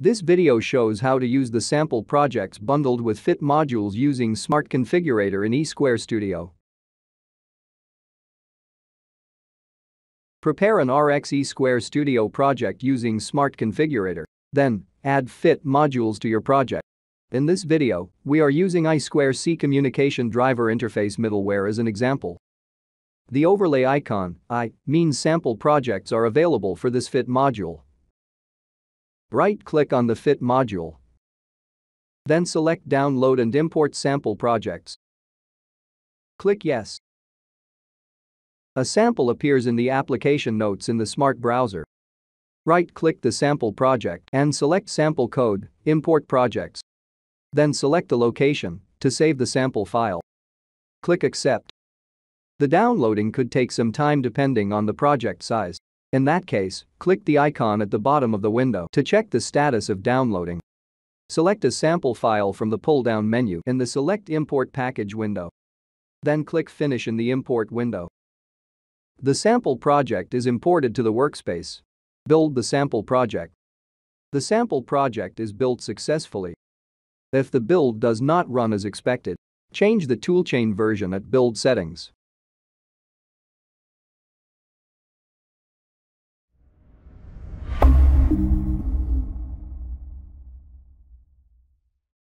This video shows how to use the sample projects bundled with fit modules using Smart Configurator in eSquare Studio. Prepare an RX eSquare Studio project using Smart Configurator. Then, add fit modules to your project. In this video, we are using I2C Communication Driver Interface middleware as an example. The overlay icon, I, means sample projects are available for this fit module. Right-click on the fit module. Then select Download and Import Sample Projects. Click Yes. A sample appears in the application notes in the Smart browser. Right-click the sample project and select Sample Code, Import Projects. Then select the location to save the sample file. Click Accept. The downloading could take some time depending on the project size. In that case, click the icon at the bottom of the window to check the status of downloading. Select a sample file from the pull-down menu in the Select Import Package window. Then click Finish in the import window. The sample project is imported to the workspace. Build the sample project. The sample project is built successfully. If the build does not run as expected, change the toolchain version at Build Settings.